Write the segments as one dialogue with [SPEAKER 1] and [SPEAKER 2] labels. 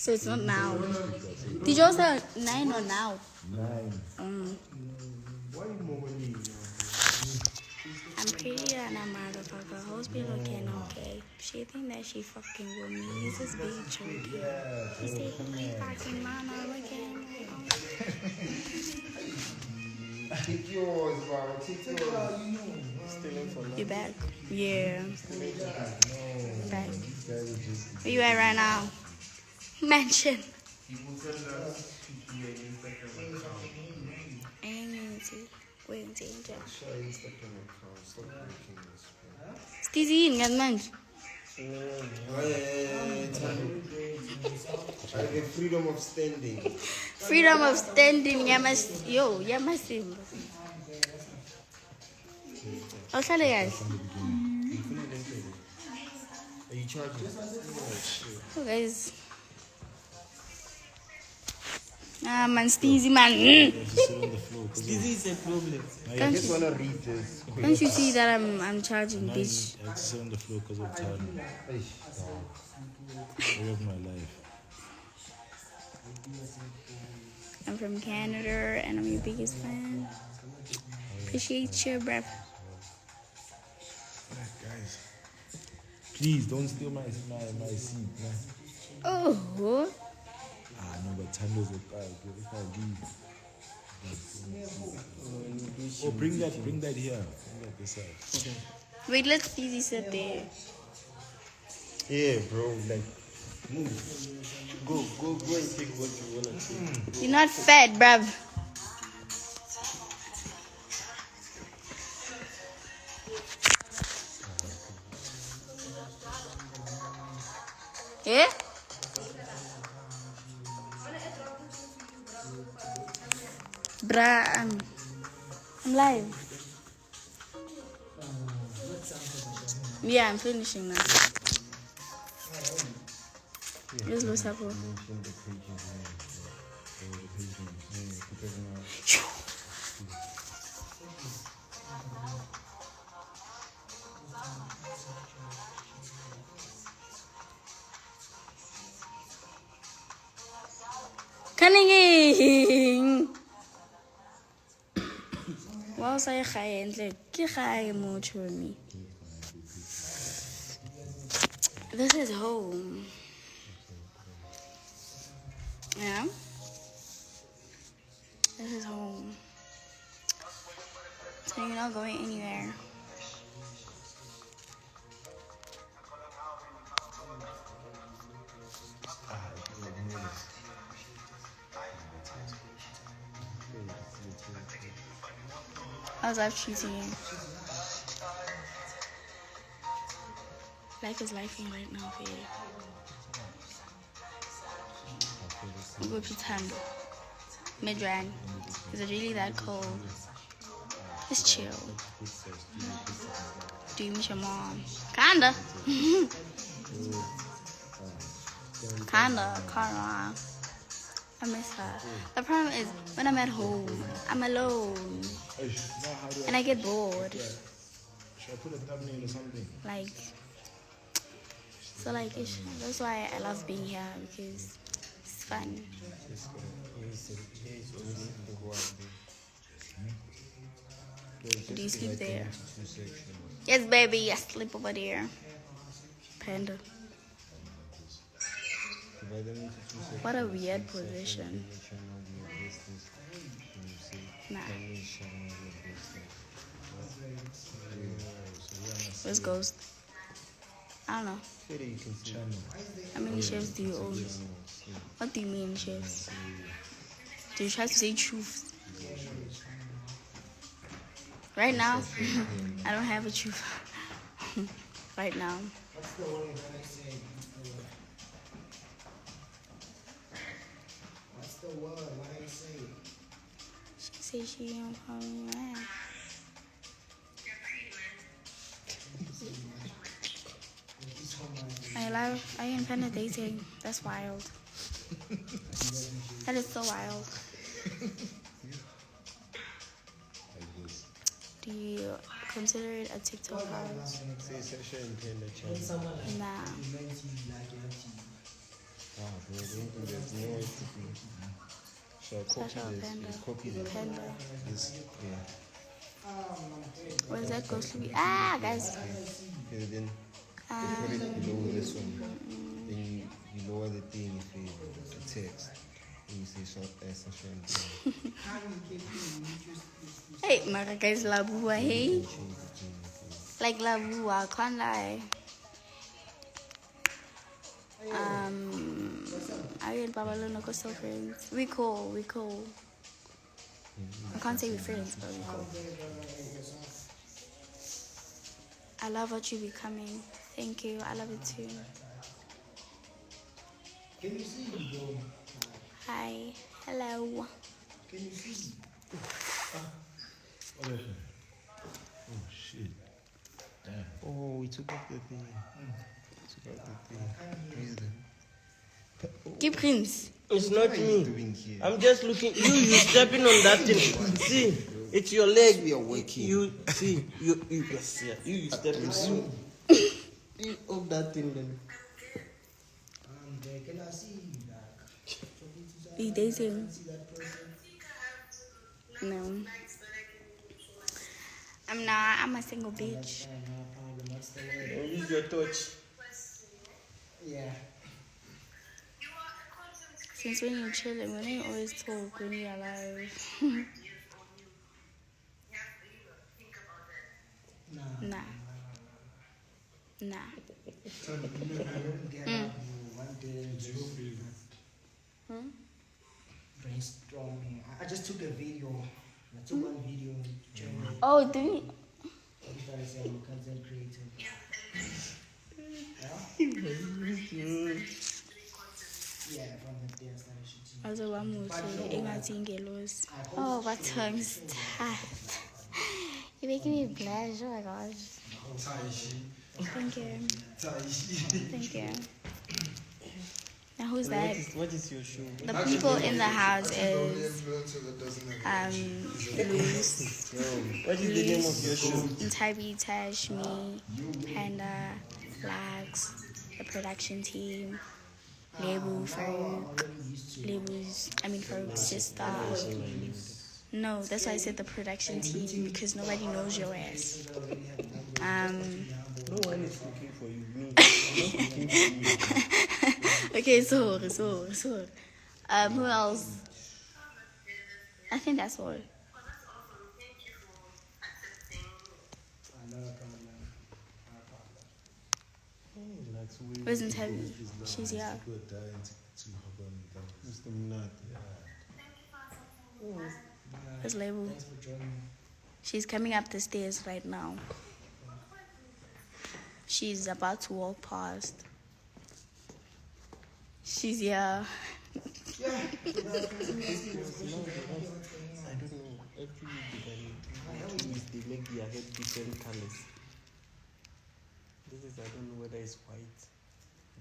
[SPEAKER 1] So it's not now. Did you also 9 or now?
[SPEAKER 2] 9.
[SPEAKER 3] Why you moving?
[SPEAKER 1] I'm pretty and a motherfucker. Hoes be looking okay. She think that she fucking with me. He's just being joking. He's taking me fucking man on again.
[SPEAKER 3] Take yours, bro. Take yours.
[SPEAKER 2] Stealing for
[SPEAKER 1] You back? Yeah. Back.
[SPEAKER 2] These guys are just.
[SPEAKER 1] Where you at right now? Mansion. Wait and see. Steezy in gun man.
[SPEAKER 3] I get freedom of standing.
[SPEAKER 1] Freedom of standing. Yamas. Yo, Yamasim. I'll tell you guys.
[SPEAKER 3] Are you charging?
[SPEAKER 1] So guys. Ah man, Steezy man.
[SPEAKER 2] Just sit on the floor.
[SPEAKER 3] This is a problem. I
[SPEAKER 1] Don't
[SPEAKER 3] just
[SPEAKER 1] you,
[SPEAKER 3] want to read this.
[SPEAKER 1] don't you see that I'm charging, bitch?
[SPEAKER 2] I have to sit on the floor because of time. Story of my life.
[SPEAKER 1] I'm from Canada and I'm your biggest fan. Appreciate you, bruv.
[SPEAKER 2] Guys, please don't steal my seat, man.
[SPEAKER 1] Oh.
[SPEAKER 2] No, but Tando's a guy. If I leave. Oh, bring that here. Bring that this side.
[SPEAKER 1] Wait, let Steezy sit there.
[SPEAKER 3] Yeah, bro. Like, move. Go and take what you want to take.
[SPEAKER 1] You're not fat, bruv. Yeah? Bruh, I'm live. Yeah, I'm finishing now. Let's lose up. Cunning. Wow, say hi and like hi much for me. This is home. Yeah. This is home. So you're not going anywhere. How's life treating you? Life is lifing right now for you. We go to Tando. Midran. Is it really that cold? Just chill. Do you miss your mom? Kinda. Kinda. I miss her. The problem is when I'm at home, I'm alone. And I get bored.
[SPEAKER 2] Should I put a thumbnail or something?
[SPEAKER 1] Like, so like, that's why I love being here because it's fun. Do you sleep there? Yes, baby, I sleep over there. Panda. What a weird position. Nah. Where's Ghost? I don't know. How many chefs do you own? What do you mean, chefs? Do you try to say truth? Right now, I don't have a truth. Right now.
[SPEAKER 3] What's the word? What do you say?
[SPEAKER 1] She said she don't call me man. Are you independent dating? That's wild. That is so wild. Do you consider it a TikTok house? Nah.
[SPEAKER 3] bro, there's no way to be. Shall I copy
[SPEAKER 1] Special
[SPEAKER 3] this?
[SPEAKER 1] panda.
[SPEAKER 3] Copy this.
[SPEAKER 1] Panda.
[SPEAKER 3] This, yeah.
[SPEAKER 1] Where's that supposed to be? Ah, guys.
[SPEAKER 3] Okay, then you put it below this one. Then you lower the thing if you the text. And you say sunshine.
[SPEAKER 1] Hey, Mara, guys, labua, hey? Like labua, can't lie. I and Babalona are still friends. We cool. I can't say we're friends, but we cool. I love what you're becoming. Thank you. I love it too.
[SPEAKER 4] Can you see me, bro?
[SPEAKER 1] Hi. Hello.
[SPEAKER 4] Can you see me?
[SPEAKER 2] What happened? Oh shit. Damn.
[SPEAKER 3] Oh, we took off the thing. Where's the...
[SPEAKER 1] Keep Prince.
[SPEAKER 5] It's not
[SPEAKER 3] What are you
[SPEAKER 5] me.
[SPEAKER 3] doing here?
[SPEAKER 5] I'm just looking. You stepping on that thing. See, it's your leg.
[SPEAKER 3] We are working.
[SPEAKER 5] You see, you stepping. You off that thing then.
[SPEAKER 4] Can I see you back?
[SPEAKER 1] Be dating.
[SPEAKER 4] See that person?
[SPEAKER 1] No. I'm a single bitch.
[SPEAKER 4] No problem. What's the word?
[SPEAKER 5] Use your touch.
[SPEAKER 4] Yeah.
[SPEAKER 1] Since when you're chilling, when you always talk when you're alive.
[SPEAKER 4] Nah.
[SPEAKER 1] Nah.
[SPEAKER 4] So, I don't get up one day brainstorming. I just took a video. I took one video.
[SPEAKER 1] Oh, do we?
[SPEAKER 4] Content creator. Yeah, from the day I started shooting.
[SPEAKER 1] Also, one more Oh, my tongue's tied. You're making me blush. Oh my gosh. Thank you. Thank you. Now who's that?
[SPEAKER 5] What is your shoe?
[SPEAKER 1] The people in the house is Luis,
[SPEAKER 5] What is the name of your shoe?
[SPEAKER 1] Tabi, Tash, me, Panda, Lax, the production team, Lebu, Farouk, Farouk's sister. No, that's why I said the production team, because nobody knows your ass.
[SPEAKER 5] No one is looking for you. Me.
[SPEAKER 1] Okay, so. Who else? I think that's all. Where's Ntabi? She's here.
[SPEAKER 3] Mr. Munat.
[SPEAKER 1] Where's Lebu?
[SPEAKER 4] Thanks for joining me.
[SPEAKER 1] She's coming up the stairs right now. She's about to walk past. She's here.
[SPEAKER 5] I don't know. Actually, they make their hair different colors. This is, I don't know whether it's white.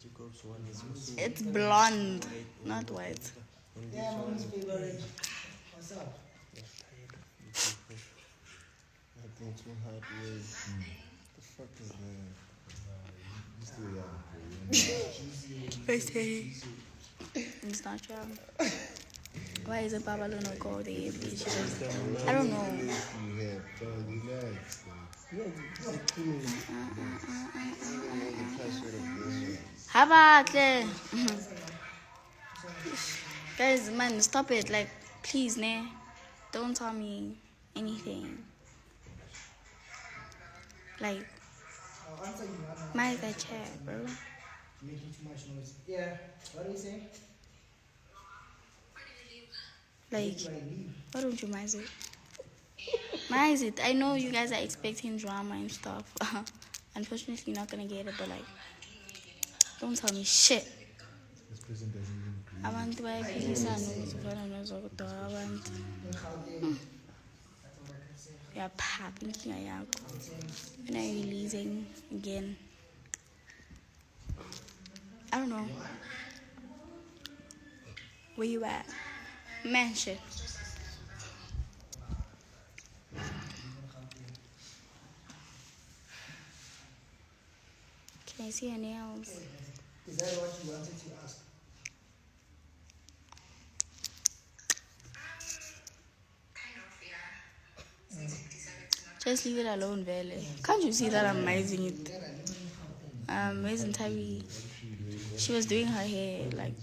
[SPEAKER 5] Jacob's one is also
[SPEAKER 1] It's blonde, not white.
[SPEAKER 5] and this
[SPEAKER 4] Yeah,
[SPEAKER 5] one
[SPEAKER 4] mom's favorite. What's up?
[SPEAKER 3] Nothing too hard way. The fuck is that?
[SPEAKER 2] You still young,
[SPEAKER 1] First day. It's not true. Why isn't Babalona go there? Please? I don't know.
[SPEAKER 2] You have, relax.
[SPEAKER 1] How about guys, man, stop it. Like, please, ne? Don't tell me anything. Like,
[SPEAKER 4] I'll answer you.
[SPEAKER 1] my that chat, bro.
[SPEAKER 4] Making too much noise. Yeah. What do you say?
[SPEAKER 1] Like,
[SPEAKER 4] Do I leave?
[SPEAKER 1] why don't you mind it? Mind it. I know you guys are expecting drama and stuff. Unfortunately, you're not gonna get it, but like, don't tell me shit.
[SPEAKER 2] This person doesn't even agree.
[SPEAKER 1] Abantu bayaphilisana ukuzifana nozokudwa abantu. Uyaphapha inkinga yakho. When are you releasing again? I don't know. Where you at? Mansion. Can I see her nails?
[SPEAKER 4] Is that what you wanted to ask?
[SPEAKER 1] Just leave it alone, Vele. Can't you see that I'm amazing it? Amazing Tabi. She was doing her hair like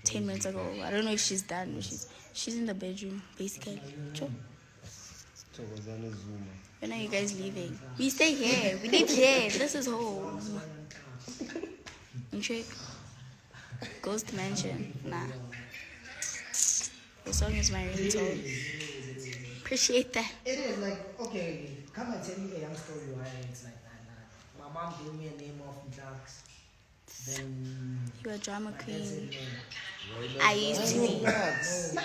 [SPEAKER 1] 10 minutes ago. I don't know if she's done. Or she's in the bedroom, basically. Sure. When are you guys leaving? We stay here. We live here. This is home. Check. Ghost Mansion. Nah. The song is my ringtone. Appreciate that.
[SPEAKER 4] It is like, okay, come and tell me a young story why it's like that. My mom gave me a name of drugs. Then
[SPEAKER 1] You're a drama
[SPEAKER 4] that's
[SPEAKER 1] queen.
[SPEAKER 4] it.
[SPEAKER 1] I used to be.
[SPEAKER 4] Relax.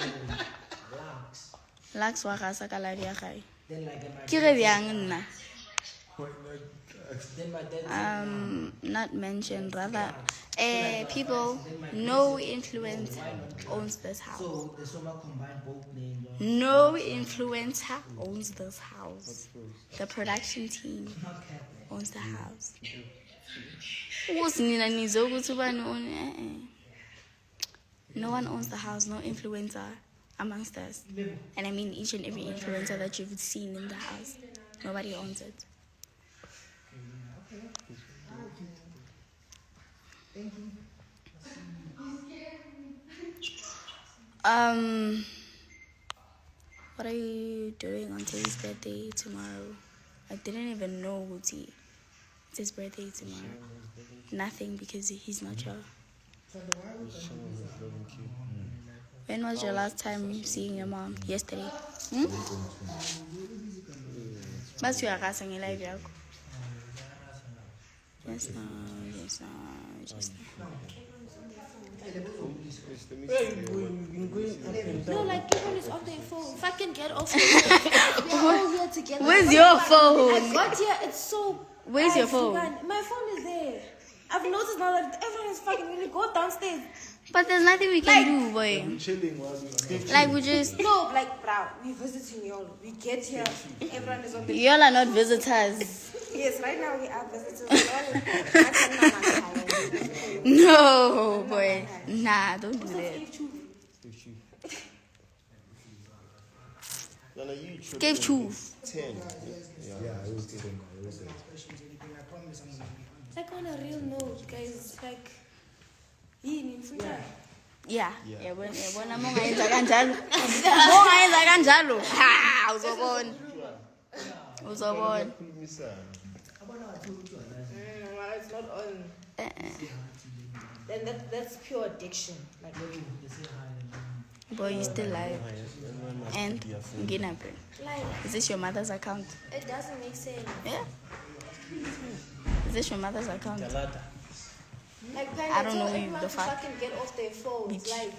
[SPEAKER 1] Lux wa ga sa ka la dia gae.
[SPEAKER 4] Then like
[SPEAKER 1] Ke re bjang nna?
[SPEAKER 4] then my dad
[SPEAKER 1] Not mentioned, rather. People, no influence owns this house.
[SPEAKER 4] so the Soma combined both names.
[SPEAKER 1] No influencer owns this house. The production team owns the house. No one owns the house, no influencer amongst us. And I mean each and every influencer that you've seen in the house. Nobody owns it. What are you doing on Tay's birthday tomorrow? I didn't even know Wuti. It's his birthday tomorrow. Nothing, because he's not here. When was your last time seeing your mom? Yesterday. Mas you are casting a live yako. Just now.
[SPEAKER 5] Where are you going? You've been going up and down.
[SPEAKER 6] No, like everyone is on their phone. Fucking get off your phone. We're all here together.
[SPEAKER 1] Where's your
[SPEAKER 6] I
[SPEAKER 1] phone?
[SPEAKER 6] got here. It's so.
[SPEAKER 1] Where's your phone?
[SPEAKER 6] My phone is there. I've noticed now that everyone is fucking when you go downstairs.
[SPEAKER 1] But there's nothing we can do, boy.
[SPEAKER 2] Chilling while we
[SPEAKER 1] Like we just,
[SPEAKER 6] No, like, bro, we visiting y'all. We get here. Everyone is on the.
[SPEAKER 1] y'all are not visitors.
[SPEAKER 6] Yes, right now we are visitors.
[SPEAKER 1] No, boy. Nah, don't do that.
[SPEAKER 5] No, you should
[SPEAKER 1] Give
[SPEAKER 5] be
[SPEAKER 1] truth.
[SPEAKER 5] 10.
[SPEAKER 2] Yeah, it was 10. It was 10.
[SPEAKER 6] Like on a real note, guys, like, in free time.
[SPEAKER 1] Yeah. Yabona mongayenza kanjalo. Mongayenza kanjalo. Ha, uzobona. Uzobona.
[SPEAKER 6] Well, it's not on. Then that's pure addiction. Like,
[SPEAKER 1] Boy, you still live. And Ginape.
[SPEAKER 6] like
[SPEAKER 1] Is this your mother's account?
[SPEAKER 6] it doesn't make sense.
[SPEAKER 1] Yeah. Is this your mother's account?
[SPEAKER 6] Like,
[SPEAKER 1] I don't know
[SPEAKER 6] tell
[SPEAKER 1] you,
[SPEAKER 6] everyone
[SPEAKER 1] the
[SPEAKER 6] to
[SPEAKER 1] fuck.
[SPEAKER 6] fucking get off their phones.
[SPEAKER 1] Bitch.
[SPEAKER 6] Like,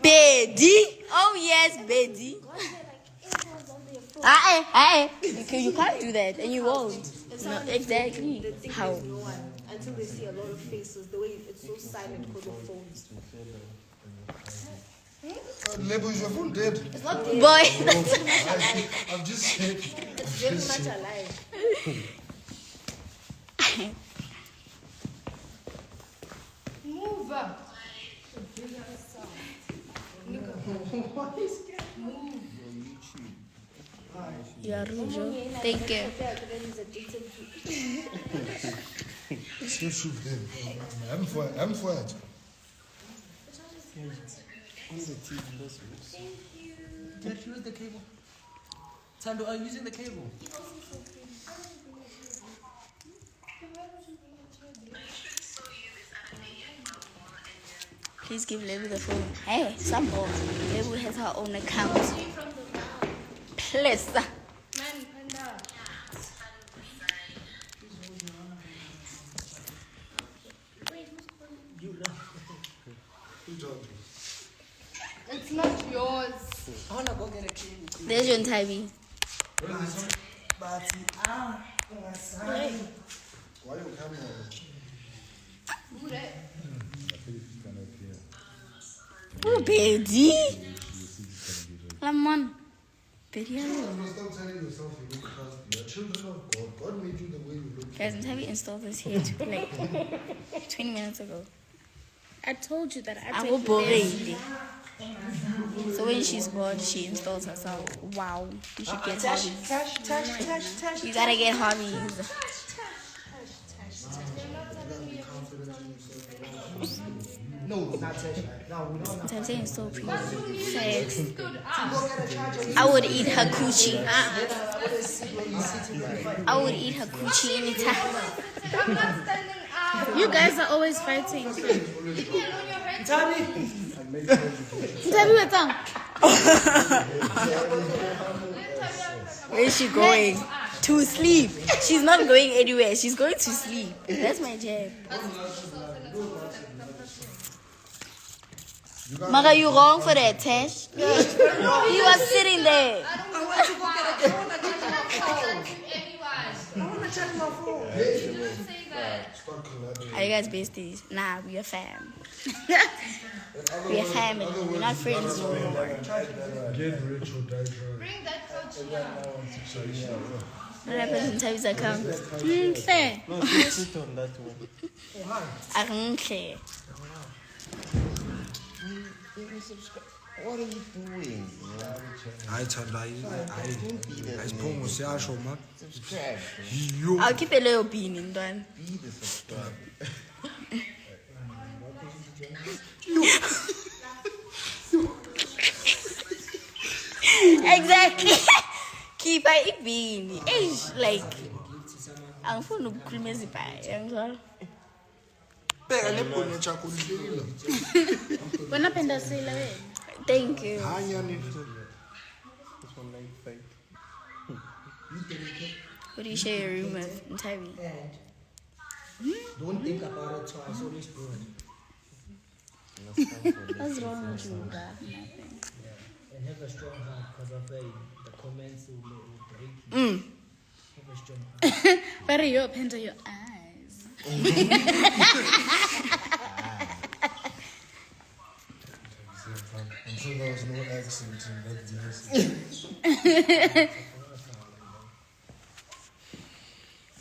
[SPEAKER 1] Betty. Oh yes, Betty.
[SPEAKER 6] why is there like everyone's on their phone?
[SPEAKER 1] You can't do that, and you won't.
[SPEAKER 6] It's
[SPEAKER 1] No,
[SPEAKER 6] not
[SPEAKER 1] exactly.
[SPEAKER 6] They think
[SPEAKER 1] How?
[SPEAKER 6] there's no one until they see a lot of faces. The way it's so silent because of phones.
[SPEAKER 3] Label is your phone dead.
[SPEAKER 6] It's not dead.
[SPEAKER 1] Boy.
[SPEAKER 3] I've just said.
[SPEAKER 6] It's very much alive. Move up.
[SPEAKER 1] You're rude. Thank you.
[SPEAKER 3] Shoot them. I'm for it.
[SPEAKER 4] Let's use the cable. Tando, are you using the cable?
[SPEAKER 1] Please give Lebu the phone. Hey, some boy. Lebu has her own account. Please.
[SPEAKER 6] It's not yours.
[SPEAKER 4] I wanna go get a cable.
[SPEAKER 1] There's your Tabi.
[SPEAKER 3] Why you coming
[SPEAKER 1] Oh, Betty. Lamon. Betty.
[SPEAKER 3] Stop telling yourself you look past your children of God. God made you the way you look.
[SPEAKER 1] Guys, Tabi installed this here like 20 minutes ago.
[SPEAKER 6] I told you that I
[SPEAKER 1] I'm boring. So when she's bored, she installs herself. Wow, you should get hobbies. You gotta get hobbies.
[SPEAKER 4] No, not Tash. No, we don't.
[SPEAKER 1] So I'm saying so pretty. Facts. I would eat her coochie. I would eat her coochie anytime.
[SPEAKER 6] I'm not standing out. You guys are always fighting.
[SPEAKER 4] Tabi.
[SPEAKER 6] Tabi, what's on?
[SPEAKER 1] Where is she going? To sleep. She's not going anywhere. She's going to sleep. That's my jab. Maga, you wrong for that, Tash. He was sitting there.
[SPEAKER 4] I want to check my phone.
[SPEAKER 1] Are you guys besties? Nah, we a fam. We a family. We're not friends no more.
[SPEAKER 2] Get rich or die trying.
[SPEAKER 6] Bring that coach here.
[SPEAKER 1] What happens in Tabi's account?
[SPEAKER 5] No, just sit on that one.
[SPEAKER 1] I don't care.
[SPEAKER 3] What are you doing?
[SPEAKER 2] I spoke with Sasha, man.
[SPEAKER 3] Subscribe.
[SPEAKER 2] You.
[SPEAKER 1] I'll keep a little bean in done.
[SPEAKER 3] Be the subscribe.
[SPEAKER 1] Exactly. Keep a bean. It's like I'm full of creamy pie.
[SPEAKER 2] Pega le pone chako ndilo.
[SPEAKER 6] When up in the sailor.
[SPEAKER 1] Thank you.
[SPEAKER 2] Hanya ni.
[SPEAKER 5] This one like fight.
[SPEAKER 1] What do you share your room with in Tabi?
[SPEAKER 4] And don't think about it twice. Always do it.
[SPEAKER 1] What's wrong with you, bro?
[SPEAKER 4] And have a strong heart because of the comments will break you. Have a strong heart.
[SPEAKER 6] Better you open to your eyes.
[SPEAKER 2] I'm sure there was no accent in that.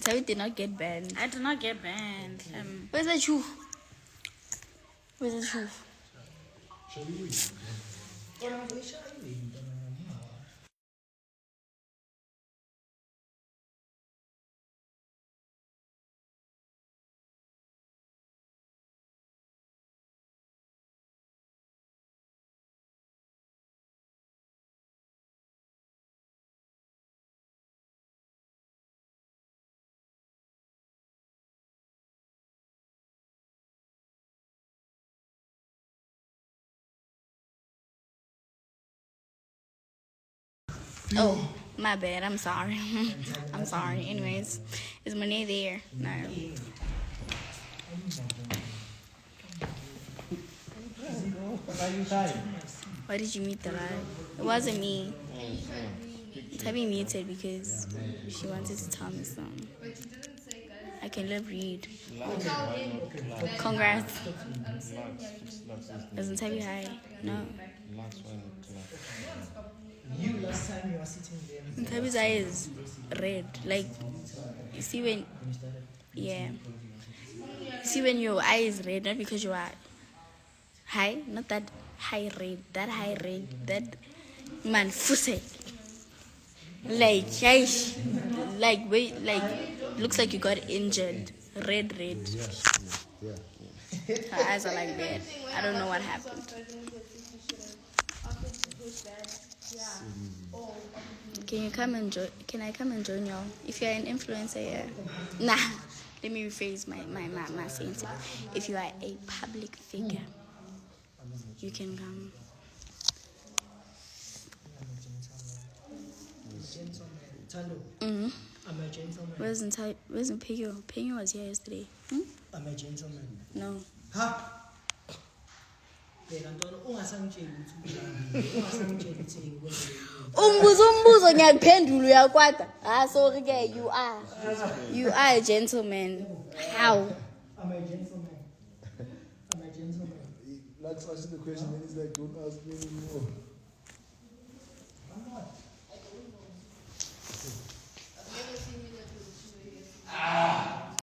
[SPEAKER 1] Tabi did not get banned.
[SPEAKER 6] I did not get banned.
[SPEAKER 1] Where's the truth? Where's the truth? Oh, my bad. I'm sorry. I'm sorry. Anyways, is Monet there? No. Why did you mute the live? It wasn't me. Tabi muted because she wanted to tell me something. I can lip read. Congrats. Isn't Tabi high? No.
[SPEAKER 4] You last time you were sitting there.
[SPEAKER 1] Tabi's eye is red. Like, you see when, yeah. You see when your eye is red, not because you are high, not that high red, that high red, that man fussy. Like, yeesh. Like, wait, like, looks like you got injured. Red. Her eyes are like that. I don't know what happened. Can you come and join? Can I come and join y'all? If you're an influencer, yeah. Nah. Let me rephrase my sentence. If you are a public figure, you can come.
[SPEAKER 4] I'm a gentleman.
[SPEAKER 1] Where's Peggy? Peggy was here yesterday.
[SPEAKER 4] I'm a gentleman.
[SPEAKER 1] No.
[SPEAKER 4] Huh?
[SPEAKER 1] Umbuzo ngiyaphendula uyakwata. Ah, sorry ke, you are a gentleman. How?
[SPEAKER 4] I'm a gentleman. I'm a gentleman.
[SPEAKER 2] Let's ask the question and he's like, don't ask me anymore.
[SPEAKER 4] I'm not.